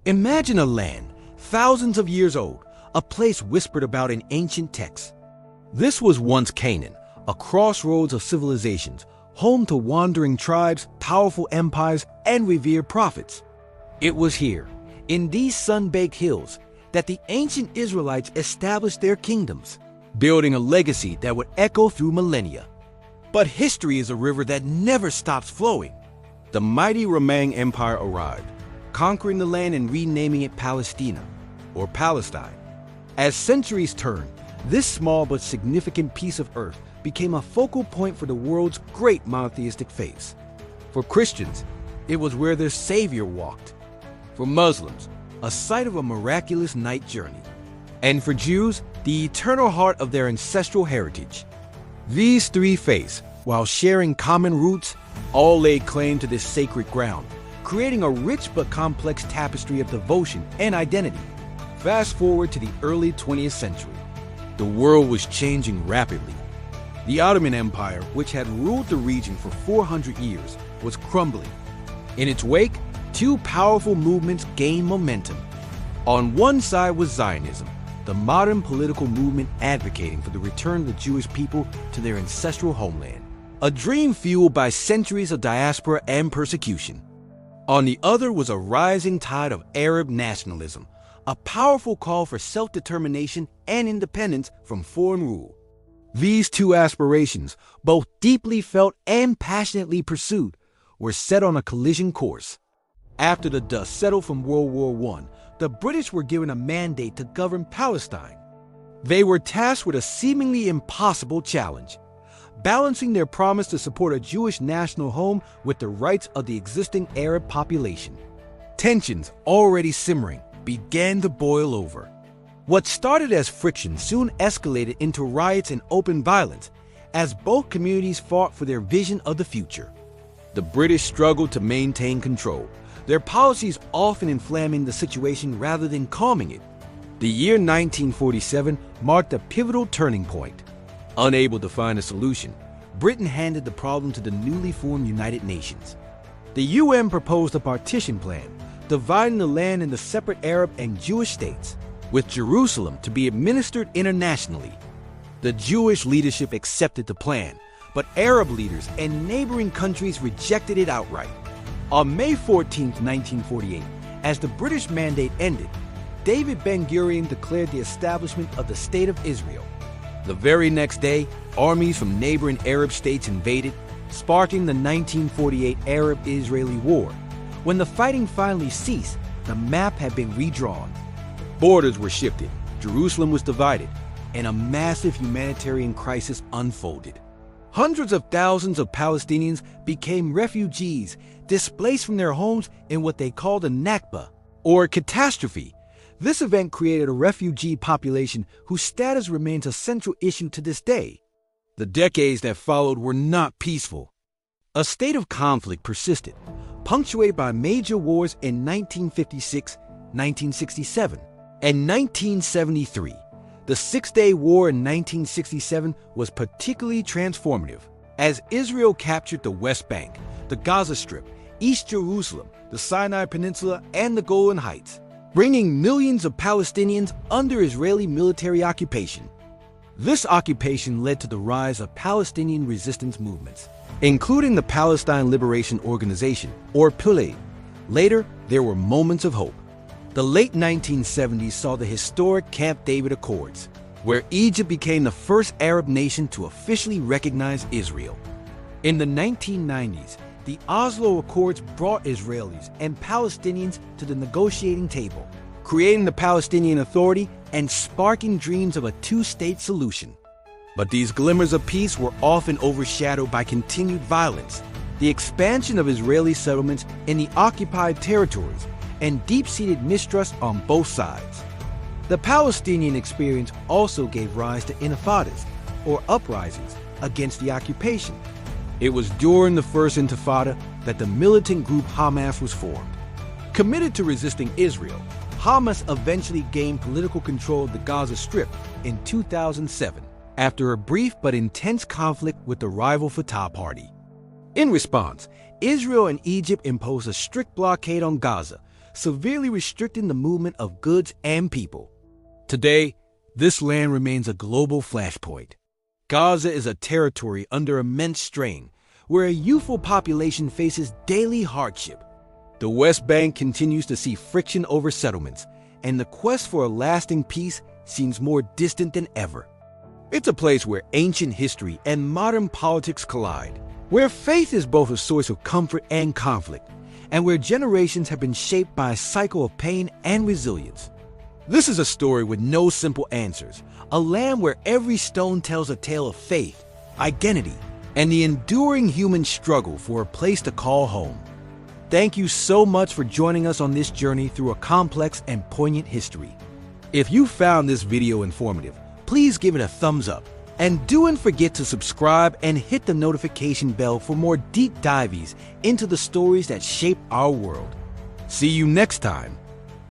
Imagine a land thousands of years old, a place whispered about in ancient texts. This was once Canaan, a crossroads of civilizations, home to wandering tribes, powerful empires, and revered prophets. It was here, in these sun-baked hills, that the ancient Israelites established their kingdoms, building a legacy that would echo through millennia. But history is a river that never stops flowing. The mighty Roman Empire arrived, conquering the land and renaming it Palestina, or Palestine. As centuries turned, this small but significant piece of earth became a focal point for the world's great monotheistic faiths. For Christians, it was where their Savior walked. For Muslims, a site of a miraculous night journey. And for Jews, the eternal heart of their ancestral heritage. These three faiths, while sharing common roots, all laid claim to this sacred ground, creating a rich but complex tapestry of devotion and identity. Fast forward to the early 20th century. The world was changing rapidly. The Ottoman Empire, which had ruled the region for 400 years, was crumbling. In its wake, two powerful movements gained momentum. On one side was Zionism, the modern political movement advocating for the return of the Jewish people to their ancestral homeland, a dream fueled by centuries of diaspora and persecution. On the other was a rising tide of Arab nationalism, a powerful call for self-determination and independence from foreign rule. These two aspirations, both deeply felt and passionately pursued, were set on a collision course. After the dust settled from World War I, the British were given a mandate to govern Palestine. They were tasked with a seemingly impossible challenge, balancing their promise to support a Jewish national home with the rights of the existing Arab population. Tensions, already simmering, began to boil over. What started as friction soon escalated into riots and open violence as both communities fought for their vision of the future. The British struggled to maintain control, their policies often inflaming the situation rather than calming it. The year 1947 marked a pivotal turning point. Unable to find a solution, Britain handed the problem to the newly formed United Nations. The UN proposed a partition plan, dividing the land into separate Arab and Jewish states, with Jerusalem to be administered internationally. The Jewish leadership accepted the plan, but Arab leaders and neighboring countries rejected it outright. On May 14, 1948, as the British mandate ended, David Ben-Gurion declared the establishment of the State of Israel. The very next day, armies from neighboring Arab states invaded, sparking the 1948 Arab-Israeli War. When the fighting finally ceased, the map had been redrawn. Borders were shifted, Jerusalem was divided, and a massive humanitarian crisis unfolded. Hundreds of thousands of Palestinians became refugees, displaced from their homes in what they called a Nakba, or catastrophe. This event created a refugee population whose status remains a central issue to this day. The decades that followed were not peaceful. A state of conflict persisted, punctuated by major wars in 1956, 1967, and 1973. The Six-Day War in 1967 was particularly transformative, as Israel captured the West Bank, the Gaza Strip, East Jerusalem, the Sinai Peninsula, and the Golan Heights, bringing millions of Palestinians under Israeli military occupation. This occupation led to the rise of Palestinian resistance movements, including the Palestine Liberation Organization, or PLO. Later, there were moments of hope. The late 1970s saw the historic Camp David Accords, where Egypt became the first Arab nation to officially recognize Israel. In the 1990s, the Oslo Accords brought Israelis and Palestinians to the negotiating table, creating the Palestinian Authority and sparking dreams of a two-state solution. But these glimmers of peace were often overshadowed by continued violence, the expansion of Israeli settlements in the occupied territories, and deep-seated mistrust on both sides. The Palestinian experience also gave rise to intifadas, or uprisings, against the occupation. It was during the First Intifada that the militant group Hamas was formed. Committed to resisting Israel, Hamas eventually gained political control of the Gaza Strip in 2007, after a brief but intense conflict with the rival Fatah party. In response, Israel and Egypt imposed a strict blockade on Gaza, severely restricting the movement of goods and people. Today, this land remains a global flashpoint. Gaza is a territory under immense strain, where a youthful population faces daily hardship. The West Bank continues to see friction over settlements, and the quest for a lasting peace seems more distant than ever. It's a place where ancient history and modern politics collide, where faith is both a source of comfort and conflict, and where generations have been shaped by a cycle of pain and resilience. This is a story with no simple answers, a land where every stone tells a tale of faith, identity, and the enduring human struggle for a place to call home. Thank you so much for joining us on this journey through a complex and poignant history. If you found this video informative, please give it a thumbs up. And don't forget to subscribe and hit the notification bell for more deep dives into the stories that shape our world. See you next time.